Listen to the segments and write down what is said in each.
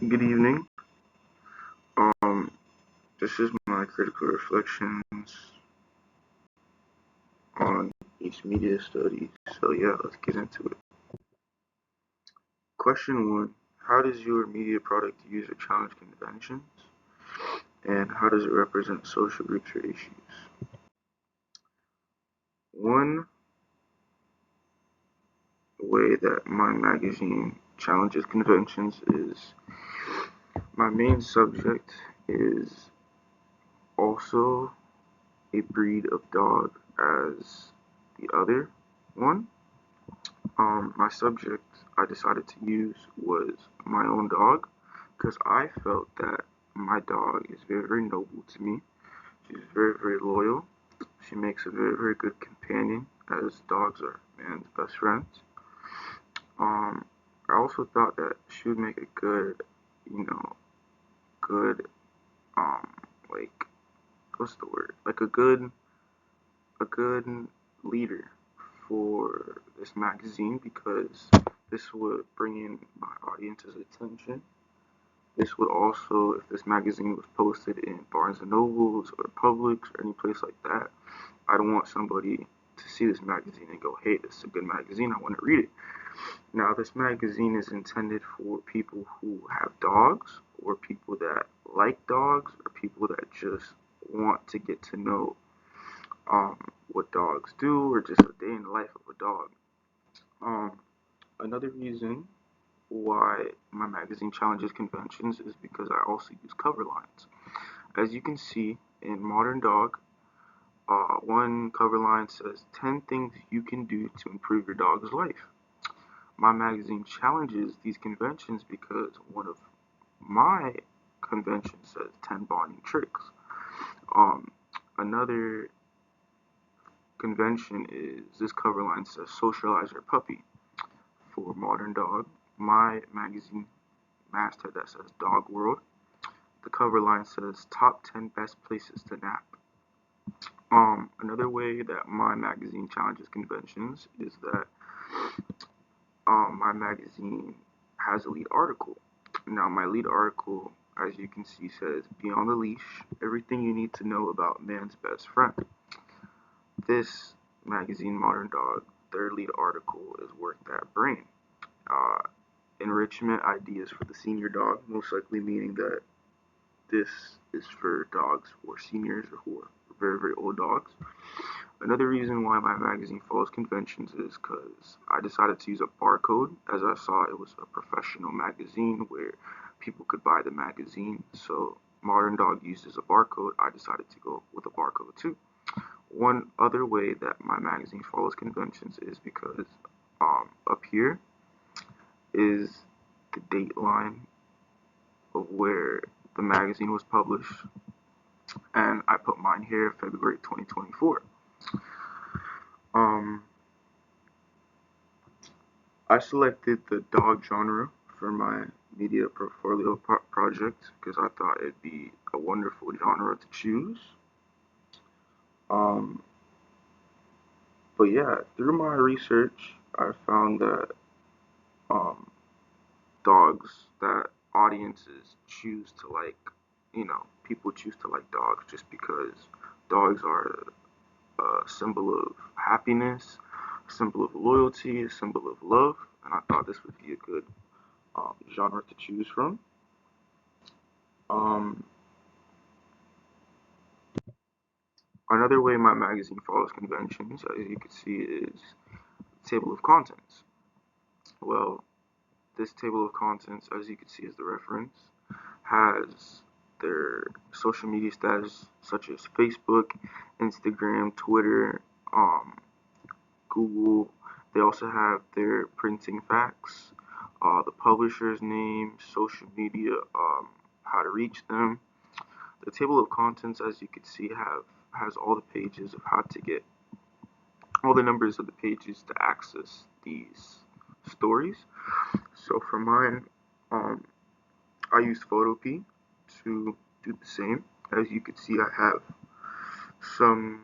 Good evening. Um, this is my critical reflections on each media study. So yeah, let's get into it. Question one: how does your media product use or challenge conventions, and how does it represent social groups or issues? One way that my magazine challenges conventions is my main subject is also a breed of dog as the other one. My subject I decided to use was my own dog because I felt that my dog is very, very noble to me. She's very, very loyal. She makes a very, very good companion, as dogs are man's best friends. Um, I also thought that she would make a good, you know, good, um, like, what's the word? Like a good leader for this magazine because this would bring in my audience's attention. This would also, if this magazine was posted in Barnes and Nobles or Publix or any place like that, I don't want somebody to see this magazine and go, hey, this is a good magazine, I want to read it. Now, this magazine is intended for people who have dogs, or people that like dogs, or people that just want to get to know what dogs do, or just a day in the life of a dog. Um, Another reason why my magazine challenges conventions is because I also use cover lines. As you can see in Modern Dog, one cover line says 10 things you can do to improve your dog's life. My magazine challenges these conventions because one of my conventions says 10 bonding tricks. Um, Another convention is this cover line says socialize your puppy. For Modern Dog, my magazine masthead that says Dog World. The cover line says top 10 best places to nap. Another way that my magazine challenges conventions is that my magazine has a lead article. Now, my lead article, as you can see, says Be on the Leash, everything you need to know about man's best friend. This magazine, Modern Dog, their lead article is Work That Brain. Uh, Enrichment ideas for the senior dog, most likely meaning that this is for dogs who are seniors or who are very, very old dogs. Another reason why my magazine follows conventions is because I decided to use a barcode as I saw it was a professional magazine where people could buy the magazine. So Modern Dog uses a barcode. I decided to go with a barcode too. One other way that my magazine follows conventions is because up here is the date line of where the magazine was published, and I put mine here, February 2024. Um, I selected the dog genre for my media portfolio project because I thought it'd be a wonderful genre to choose. Um, but yeah, through my research, I found that um, dogs that audiences choose to like, people choose to like dogs just because dogs are a symbol of happiness, a symbol of loyalty, a symbol of love, and I thought this would be a good genre to choose from. Um, Another way my magazine follows conventions, as you can see, is table of contents. Well, this table of contents, as you can see as the reference, has their social media status such as Facebook, Instagram, Twitter, Google. They also have their printing facts, the publisher's name, social media, how to reach them. The table of contents, as you can see, has all the pages of how to get all the numbers of the pages to access these stories. So for mine, um, I used Photopea to do the same. As you can see, I have some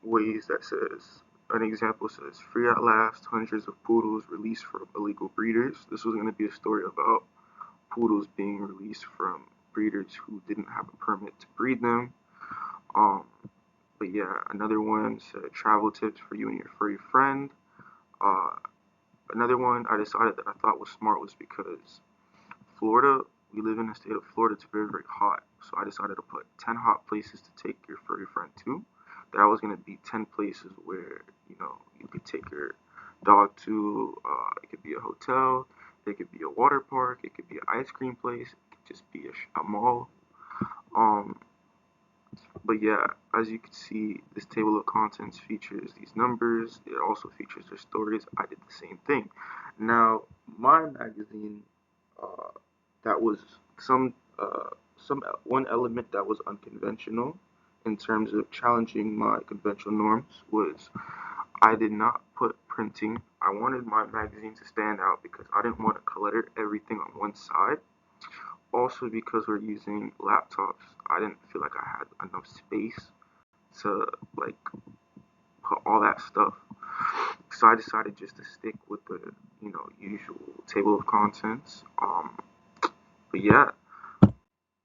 ways that says, an example says, free at last, hundreds of poodles released from illegal breeders. This was going to be a story about poodles being released from breeders who didn't have a permit to breed them. Um, but yeah, another one said travel tips for you and your furry friend. Uh, Another one I decided that I thought was smart was because Florida, we live in the state of Florida, it's very, very hot. So I decided to put 10 hot places to take your furry friend to. That was going to be 10 places where, you could take your dog to. It could be a hotel, it could be a water park, it could be an ice cream place, it could just be a mall. Um, but yeah, as you can see, this table of contents features these numbers. It also features their stories. I did the same thing. Now, my magazine, uh, that was some one element that was unconventional in terms of challenging my conventional norms was I did not put printing. I wanted my magazine to stand out because I didn't want to clutter everything on one side. Also, because we're using laptops, I didn't feel like I had enough space to like put all that stuff. So I decided just to stick with the usual table of contents. But yeah,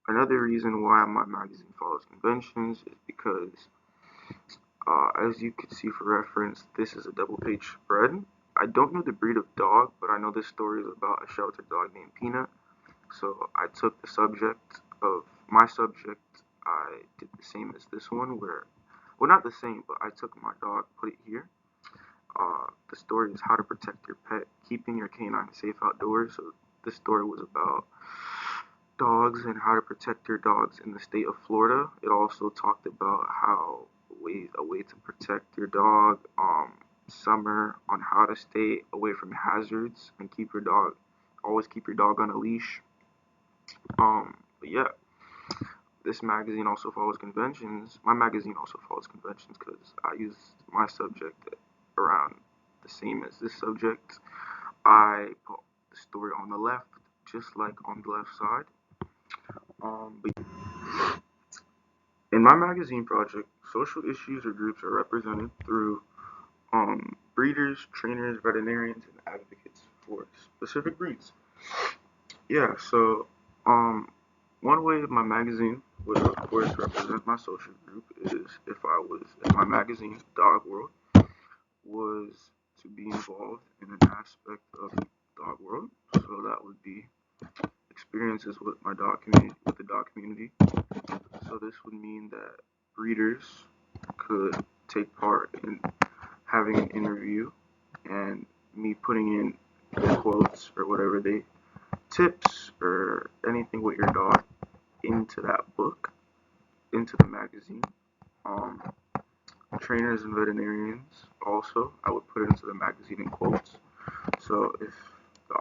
another reason why my magazine follows conventions is because, as you can see for reference, this is a double-page spread. I don't know the breed of dog, but I know this story is about a sheltered dog named Peanut. So I took the subject of my subject. I did the same as this one, well, not the same, but I took my dog, put it here. The story is how to protect your pet, keeping your canine safe outdoors. So this story was about dogs and how to protect your dogs in the state of Florida. It also talked about how a way to protect your dog, summer, on how to stay away from hazards and always keep your dog on a leash. But yeah, this magazine also follows conventions. My magazine also follows conventions because I use my subject around the same as this subject. I put the story on the left, just like on the left side. But in my magazine project, social issues or groups are represented through breeders, trainers, veterinarians, and advocates for specific breeds. Yeah, so one way my magazine would, of course, represent my social group is if my magazine, Dog World, was to be involved in an aspect of Dog World. So that would be experiences with the dog community. So this would mean that breeders could take part in having an interview and me putting in quotes or whatever they tips or anything with your dog into that book, into the magazine. Um, Trainers and veterinarians also, I would put it into the magazine in quotes. So if the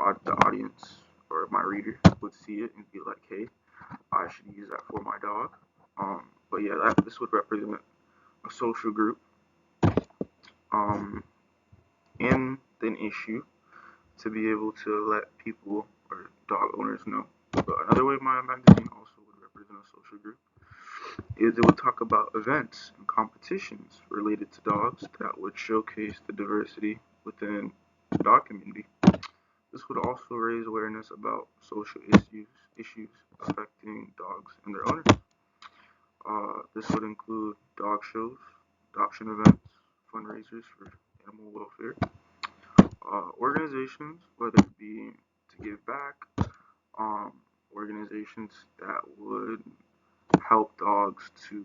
audience or my reader would see it and be like, hey, I should use that for my dog. But yeah, this would represent a social group um, and an issue to be able to let people or dog owners know. But another way my magazine also would represent a social group is it would talk about events and competitions related to dogs that would showcase the diversity within the dog community. This would also raise awareness about social issues affecting dogs and their owners. This would include dog shows, adoption events, fundraisers for animal welfare, organizations, whether it be to give back, um, organizations that would help dogs to,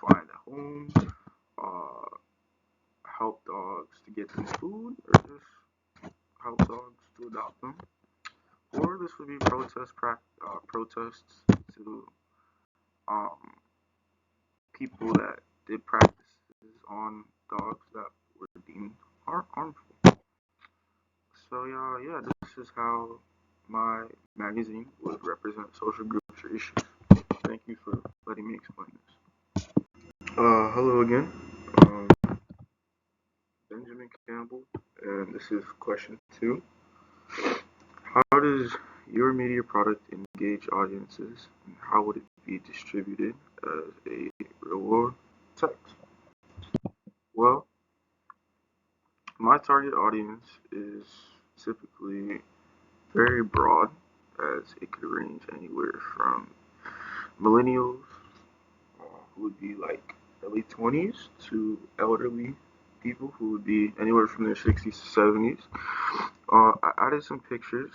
find a home, uh, help dogs to get some food, or just help dogs to adopt them. Or this would be protests to um, people that did practices on dogs that were deemed harmful. So yeah, this is how my magazine would represent social groups or issues. Thank you for letting me explain this. Hello again. Um, Benjamin Campbell, and this is question 2. How does your media product engage audiences, and how would it be distributed as a reward text? Well, my target audience is typically very broad, as it could range anywhere from millennials, who would be like early 20s, to elderly people who would be anywhere from their 60s to 70s. I added some pictures.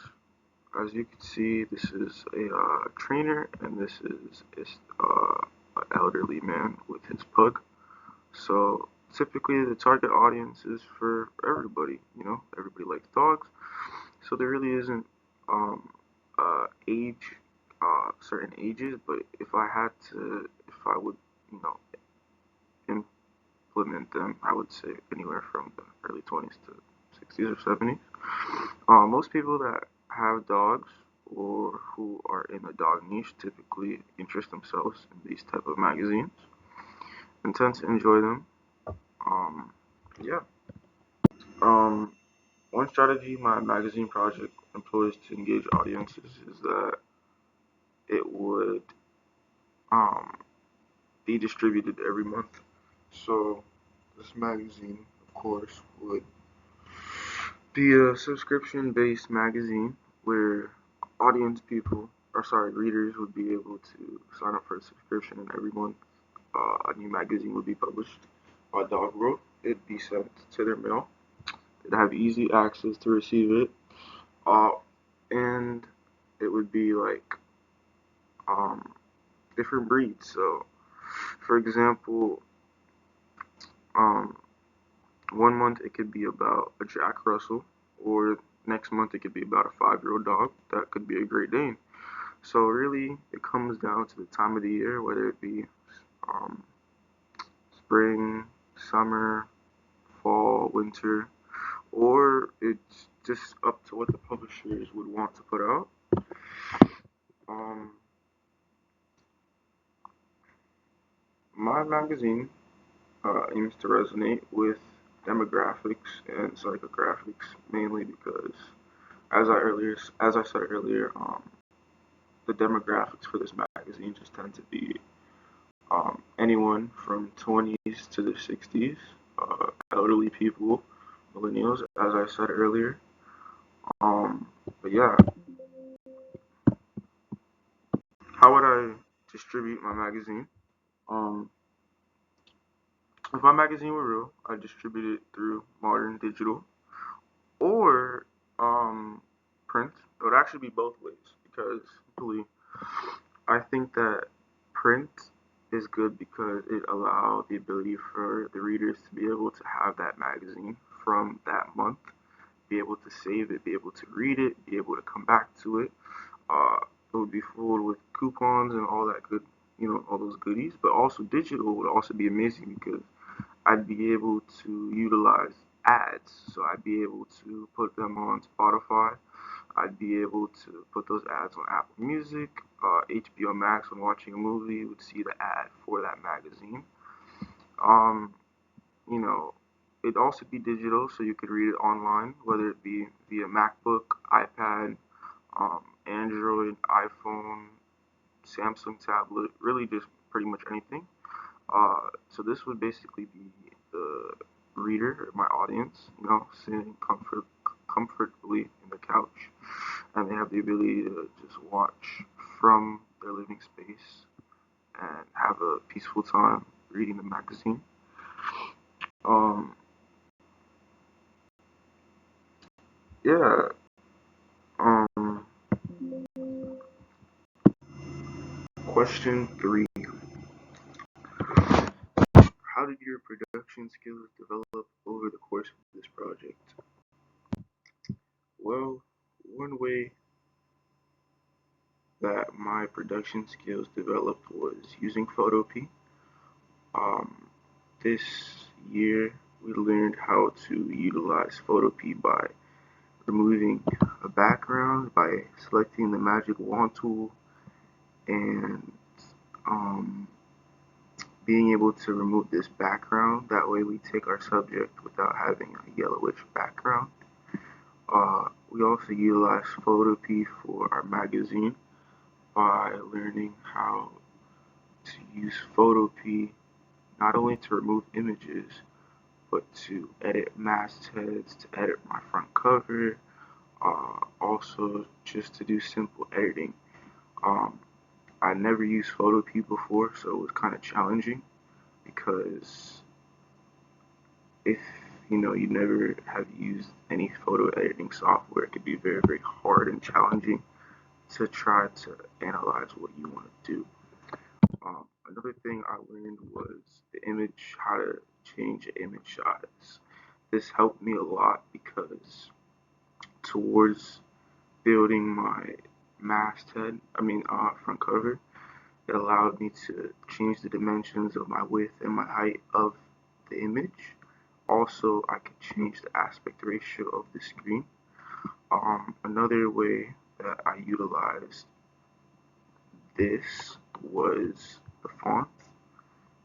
As you can see, this is a trainer, and this is an elderly man with his pug. So typically, the target audience is for everybody. Everybody likes dogs, so there really isn't age, certain ages. But if I would, you know, implement them, I would say anywhere from the early 20s to 60s or 70s. Most people that have dogs or who are in a dog niche typically interest themselves in these type of magazines and tend to enjoy them. Um, yeah. Um, One strategy my magazine project employs to engage audiences is that it would um, be distributed every month. So this magazine, of course, would be a subscription-based magazine where readers would be able to sign up for a subscription, and every month a new magazine would be published by Dog World. It'd be sent to their mail. They'd have easy access to receive it, uh, and it would be like um, different breeds. So, for example, um, one month it could be about a Jack Russell, or next month it could be about a 5-year-old dog that could be a Great Dane. So really, it comes down to the time of the year, whether it be um, spring, summer, fall, winter, or it's just up to what the publishers would want to put out. Um, my magazine aims to resonate with demographics and psychographics mainly because, as I said earlier, the demographics for this magazine just tend to be anyone from 20s to the 60s, elderly people, millennials, as I said earlier. Um, but yeah, how would I distribute my magazine? Um, if my magazine were real, I'd distribute it through modern digital or print. It would actually be both ways because simply I think that print is good because it allows the ability for the readers to be able to have that magazine from that month, be able to save it, be able to read it, be able to come back to it. Uh, it would be full with coupons and all that good, all those goodies. But also digital would also be amazing because I'd be able to utilize ads. So I'd be able to put them on Spotify. I'd be able to put those ads on Apple Music, HBO Max. When watching a movie, would see the ad for that magazine. Um, you know, it'd also be digital, so you could read it online, whether it be via MacBook, iPad, Android, iPhone, Samsung tablet, really just pretty much anything. So this would basically be the reader, my audience, sitting comfortably in the couch, and they have the ability to just watch from their living space and have a peaceful time reading the magazine. Um, yeah. Um, Question 3: how did your production skills develop over the course of this project? Well, one way that my production skills developed was using Photopea. Um, this year, we learned how to utilize Photopea by removing a background, by selecting the magic wand tool, and um, being able to remove this background. That way, we take our subject without having a yellowish background. We also utilize Photopea for our magazine by learning how to use Photopea not only to remove images, but to edit mastheads, to edit my front cover, Also, just to do simple editing. Um, I never used Photopea before, so it was kind of challenging because if you never have used any photo editing software, it could be very, very hard and challenging to try to analyze what you want to do. Another thing I learned was how to change the image size. This helped me a lot because towards building my front cover, it allowed me to change the dimensions of my width and my height of the image. Also, I could change the aspect ratio of the screen. Another way that I utilized this was the font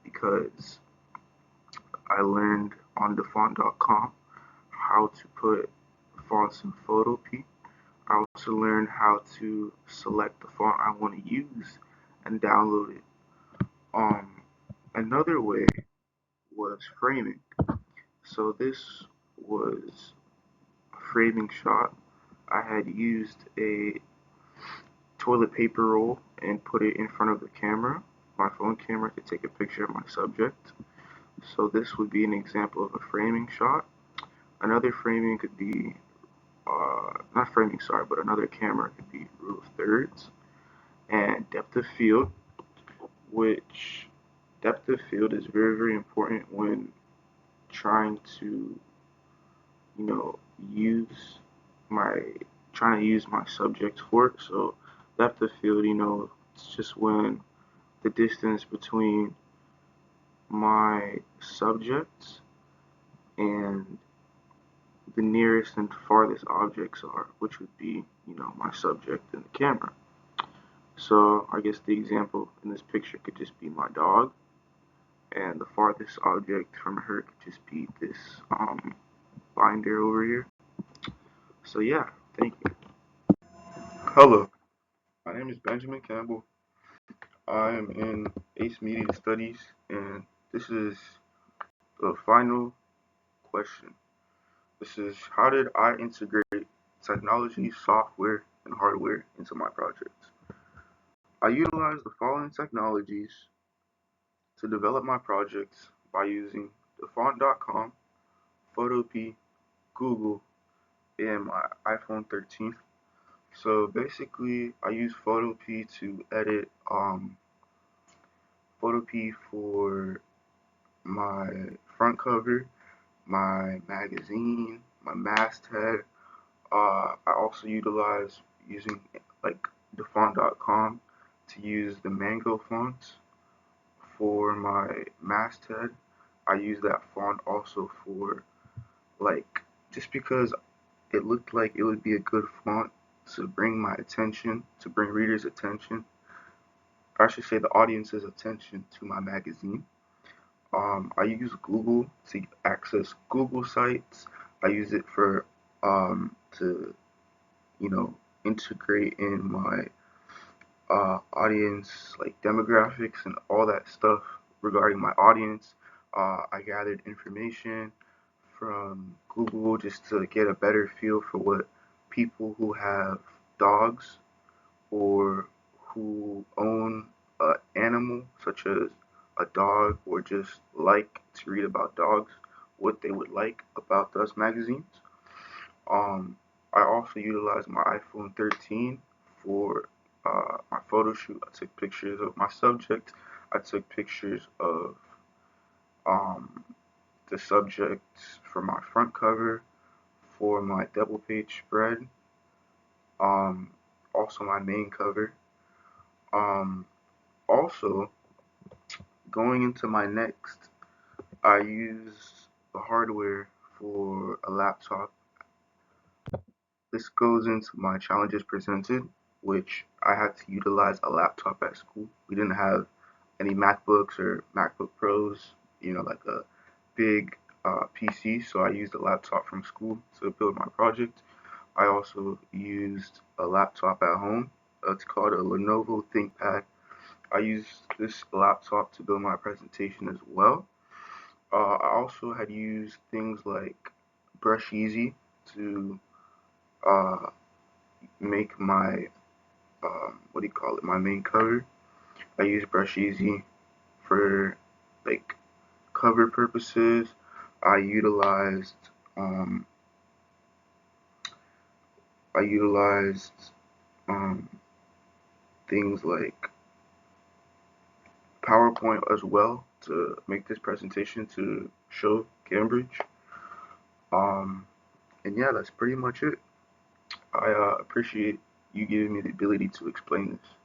because I learned on thefont.com how to put fonts in Photopea. I also learned how to select the font I want to use and download it. Um, Another way was framing. So this was a framing shot. I had used a toilet paper roll and put it in front of the camera, my phone camera, to take a picture of my subject. So this would be an example of a framing shot. Another framing could be, not framing, sorry, but another camera could be rule of thirds and depth of field, which depth of field is very, very important when trying to, you know, use my trying to use my subject for it. So depth of field, it's just when the distance between my subjects and the nearest and farthest objects are, which would be, my subject and the camera. So I guess the example in this picture could just be my dog, and the farthest object from her could just be this binder over here. So yeah, thank you. Hello, my name is Benjamin Campbell. I am in ACE Media Studies, and this is the final question. This is, how did I integrate technology, software, and hardware into my projects? I utilized the following technologies to develop my projects by using thefont.com, Photopea, Google, and my iPhone 13. So basically, I use Photopea to edit Photopea for my front cover, my magazine, my masthead. I also utilize using like thefont.com to use the Mango fonts for my masthead. I use that font also for like just because it looked like it would be a good font to bring my attention, to bring readers' attention, or I should say the audience's attention to my magazine. I use Google to access Google sites. I use it for to integrate in my audience like demographics and all that stuff regarding my audience. I gathered information from Google just to get a better feel for what people who have dogs or who own an animal such as a dog or just like to read about dogs, what they would like about those magazines. Um, I also utilize my iPhone 13 for my photo shoot. I took pictures of my subject. I took pictures of um, the subject for my front cover, for my double page spread, um, also my main cover. Um, Also, going into my next, I use the hardware for a laptop. This goes into my challenges presented, which I had to utilize a laptop at school. We didn't have any MacBooks or MacBook Pros, like a big PC, so I used a laptop from school to build my project. I also used a laptop at home. It's called a Lenovo ThinkPad. I used this laptop to build my presentation as well. I also had used things like Brush Easy to uh, make my what do you call it? My main cover. I use Brush Easy for like cover purposes. I utilized um, I utilized um, things like PowerPoint as well to make this presentation to show Cambridge. Um, and yeah, that's pretty much it. I appreciate you giving me the ability to explain this.